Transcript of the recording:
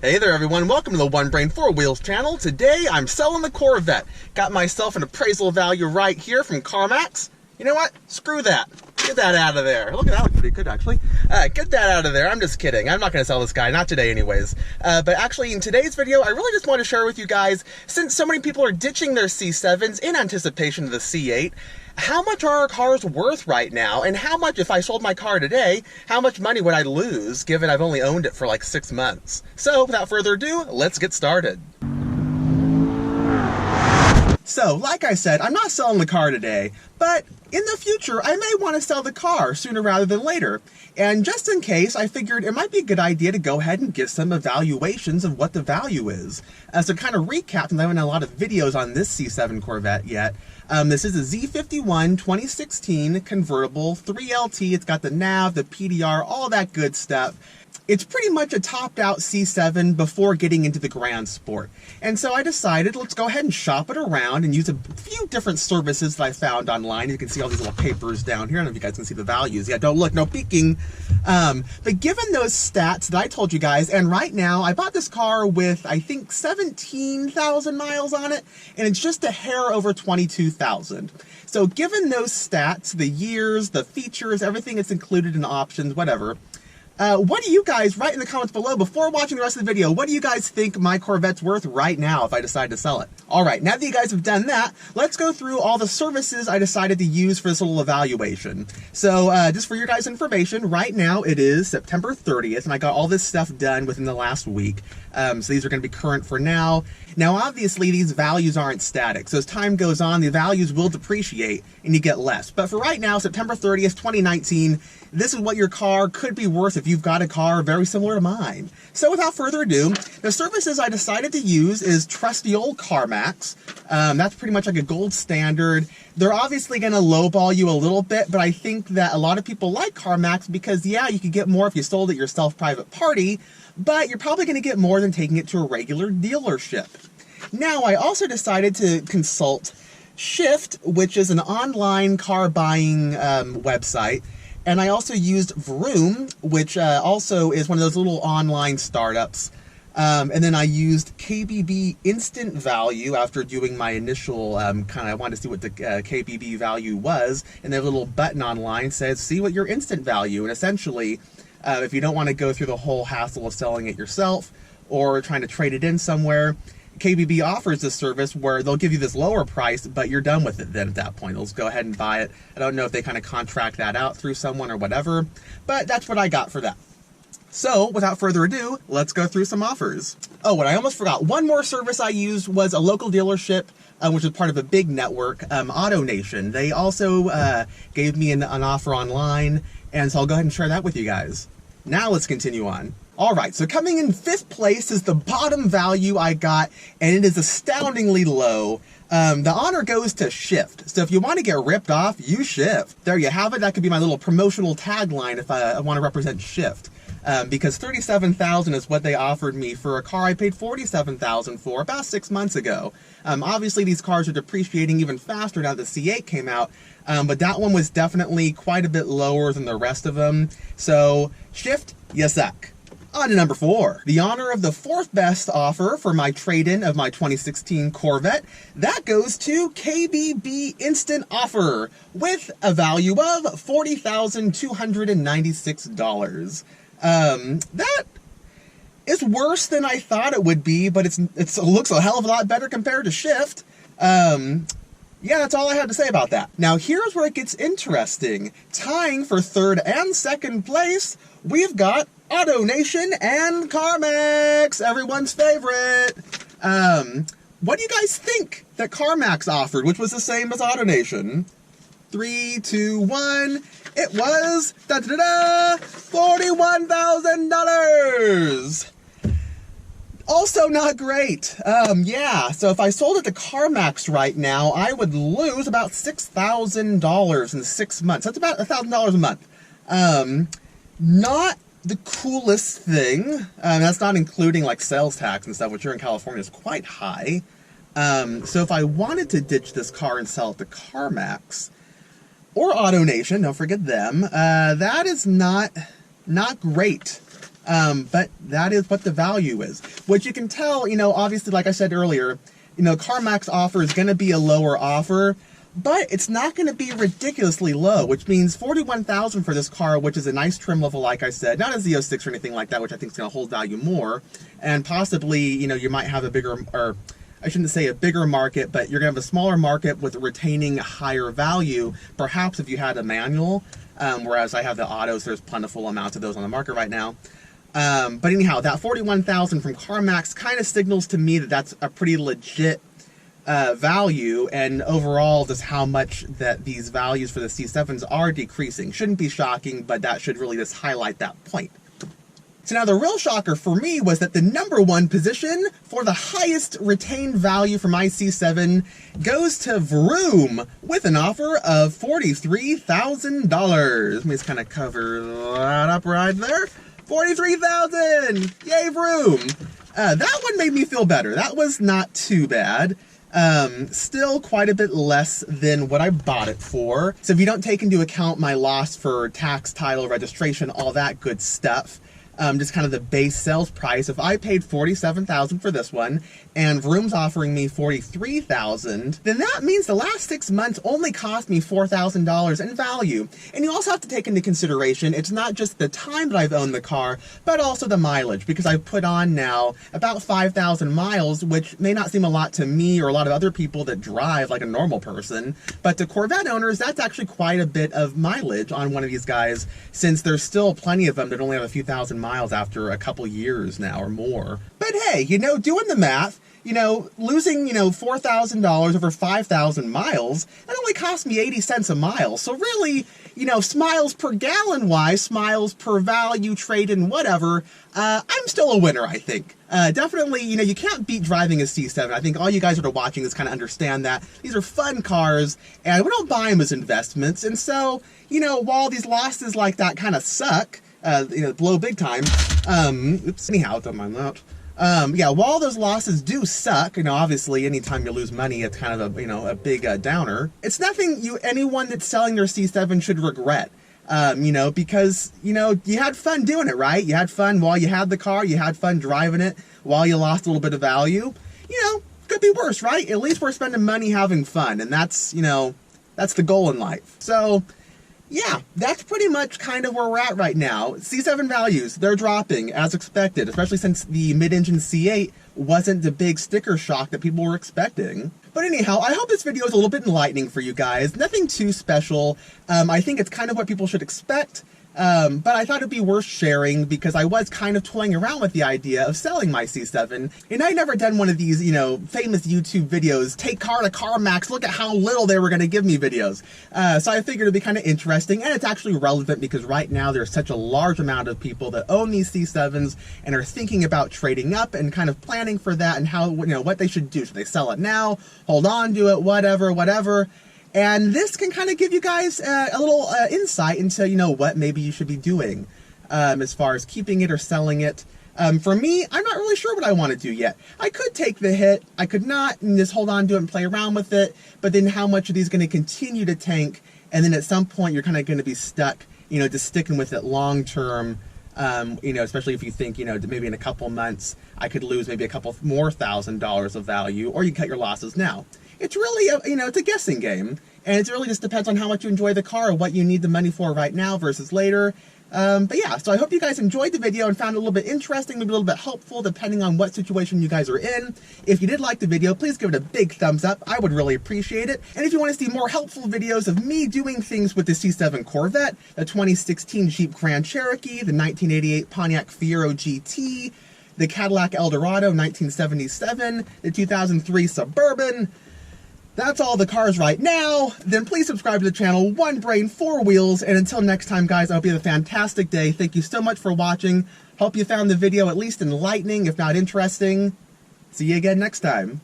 Hey there everyone, welcome to the One Brain Four Wheels channel. Today I'm selling the Corvette. Got myself an appraisal value right here from CarMax. You know what? Screw that. Get that out of there. Look, that looks pretty good actually. Get that out of there. I'm just kidding. I'm not going to sell this guy. Not today anyways. But actually in today's video, I really just want to share with you guys, since so many people are ditching their C7s in anticipation of the C8, how much are our cars worth right now, and how much, if I sold my car today, how much money would I lose given I've only owned it for like 6 months? So without further ado, let's get started. So, like I said, I'm not selling the car today, but in the future, I may want to sell the car sooner rather than later. And just in case, I figured it might be a good idea to go ahead and get some evaluations of what the value is. So kind of recap, since I haven't done a lot of videos on this C7 Corvette yet. This is a Z51 2016 convertible 3LT. It's got the nav, the PDR, all that good stuff. It's pretty much a topped out C7 before getting into the Grand Sport. And so I decided, let's go ahead and shop it around and use a few different services that I found online. You can see all these little papers down here. I don't know if you guys can see the values. Yeah, don't look, no peeking. But given those stats that I told you guys, and right now I bought this car with, I think, 17,000 miles on it, and it's just a hair over 22,000. So given those stats, the years, the features, everything that's included in the options, whatever, what do you guys, write in the comments below, before watching the rest of the video, what do you guys think my Corvette's worth right now if I decide to sell it? Alright, now that you guys have done that, let's go through all the services I decided to use for this little evaluation. So, just for your guys' information, right now it is September 30th, and I got all this stuff done within the last week. So these are going to be current for now. Now, obviously, these values aren't static. So as time goes on, the values will depreciate and you get less. But for right now, September 30th, 2019, this is what your car could be worth if you've got a car very similar to mine. So without further ado, the services I decided to use is trusty old CarMax. That's pretty much like a gold standard. They're obviously going to lowball you a little bit, but I think that a lot of people like CarMax because, yeah, you could get more if you sold it yourself private party, but you're probably going to get more than taking it to a regular dealership. Now, I also decided to consult Shift, which is an online car buying website, and I also used Vroom, which also is one of those little online startups. And then I used KBB Instant Value after doing my initial I wanted to see what the KBB value was, and their little button online says, see what your instant value, and essentially, if you don't want to go through the whole hassle of selling it yourself or trying to trade it in somewhere, KBB offers this service where they'll give you this lower price, but you're done with it then at that point. They'll just go ahead and buy it. I don't know if they kind of contract that out through someone or whatever, but that's what I got for that. So, without further ado, let's go through some offers. Oh, and I almost forgot. One more service I used was a local dealership, which is part of a big network, AutoNation. They also gave me an offer online, and so I'll go ahead and share that with you guys. Now let's continue on. Alright, so coming in 5th place is the bottom value I got, and it is astoundingly low. The honor goes to Shift. So if you want to get ripped off, use Shift. There you have it. That could be my little promotional tagline if I want to represent Shift. Because $37,000 is what they offered me for a car I paid $47,000 for about 6 months ago. Obviously, these cars are depreciating even faster now that the C8 came out, but that one was definitely quite a bit lower than the rest of them. So, Shift, you suck. On to number 4, the honor of the 4th best offer for my trade-in of my 2016 Corvette, that goes to KBB Instant Offer with a value of $40,296. That is worse than I thought it would be, but it looks a hell of a lot better compared to Shift. Yeah, that's all I had to say about that. Now, here's where it gets interesting. Tying for 3rd and 2nd place, we've got AutoNation and CarMax, everyone's favorite. What do you guys think that CarMax offered, which was the same as AutoNation? 3, 2, 1. It was $41,000. Also not great. Yeah, so if I sold it to CarMax right now, I would lose about $6,000 in 6 months. That's about $1,000 a month. Not the coolest thing. That's not including like sales tax and stuff, which here in California is quite high. So if I wanted to ditch this car and sell it to CarMax or AutoNation, don't forget them, that is not great. But that is what the value is. Which you can tell, obviously, like I said earlier, CarMax offer is going to be a lower offer, but it's not going to be ridiculously low, which means $41,000 for this car, which is a nice trim level, like I said, not a Z06 or anything like that, which I think is going to hold value more, and possibly, you might have a bigger, or I shouldn't say a bigger market, but you're going to have a smaller market with retaining higher value, perhaps if you had a manual, whereas I have the autos, there's plentiful amounts of those on the market right now. But anyhow, that $41,000 from CarMax kind of signals to me that that's a pretty legit value, and overall just how much that these values for the C7s are decreasing. Shouldn't be shocking, but that should really just highlight that point. So now the real shocker for me was that the number 1 position for the highest retained value for my C7 goes to Vroom with an offer of $43,000. Let me just kind of cover that up right there. $43,000! Yay, Vroom! That one made me feel better. That was not too bad. Still quite a bit less than what I bought it for. So if you don't take into account my loss for tax, title, registration, all that good stuff, just kind of the base sales price, if I paid $47,000 for this one, and Vroom's offering me $43,000, then that means the last 6 months only cost me $4,000 in value. And you also have to take into consideration, it's not just the time that I've owned the car, but also the mileage, because I've put on now about 5,000 miles, which may not seem a lot to me or a lot of other people that drive like a normal person, but to Corvette owners, that's actually quite a bit of mileage on one of these guys, since there's still plenty of them that only have a few thousand miles after a couple years now or more. But hey, doing the math, losing, $4,000 over 5,000 miles, that only cost me 80 cents a mile. So really, smiles per gallon wise, smiles per value, trade in whatever, I'm still a winner, I think. Definitely, you can't beat driving a C7. I think all you guys that are watching this kind of understand that. These are fun cars, and we don't buy them as investments. And so, while these losses like that kind of suck, blow big time, anyhow, don't mind that. Yeah, while those losses do suck, obviously anytime you lose money, it's kind of a big downer. It's nothing anyone that's selling their C7 should regret. Because, you had fun doing it, right? You had fun while you had the car, you had fun driving it while you lost a little bit of value. Could be worse, right? At least we're spending money having fun, and that's, that's the goal in life. So, yeah, that's pretty much kind of where we're at right now. C7 values, they're dropping as expected, especially since the mid-engine C8 wasn't the big sticker shock that people were expecting. But anyhow, I hope this video is a little bit enlightening for you guys. Nothing too special. I think it's kind of what people should expect. But I thought it'd be worth sharing because I was kind of toying around with the idea of selling my C7, and I'd never done one of these, famous YouTube videos, take car to CarMax, look at how little they were going to give me videos. So I figured it'd be kind of interesting, and it's actually relevant because right now there's such a large amount of people that own these C7s and are thinking about trading up and kind of planning for that and how, what they should do. Should they sell it now, hold on to it, whatever. And this can kind of give you guys a little insight into, what maybe you should be doing as far as keeping it or selling it. For me, I'm not really sure what I want to do yet. I could take the hit, I could not, and just hold on to it and play around with it, but then how much are these going to continue to tank, and then at some point you're kind of going to be stuck, just sticking with it long term, especially if you think, maybe in a couple months I could lose maybe a couple more $1,000s of value, or you cut your losses now. It's really, it's a guessing game, and it really just depends on how much you enjoy the car or what you need the money for right now versus later. But yeah, so I hope you guys enjoyed the video and found it a little bit interesting, maybe a little bit helpful, depending on what situation you guys are in. If you did like the video, please give it a big thumbs up. I would really appreciate it. And if you want to see more helpful videos of me doing things with the C7 Corvette, the 2016 Jeep Grand Cherokee, the 1988 Pontiac Fiero GT, the Cadillac Eldorado 1977, the 2003 Suburban, that's all the cars right now. Then please subscribe to the channel, One Brain, Four Wheels. And until next time, guys, I hope you have a fantastic day. Thank you so much for watching. Hope you found the video at least enlightening, if not interesting. See you again next time.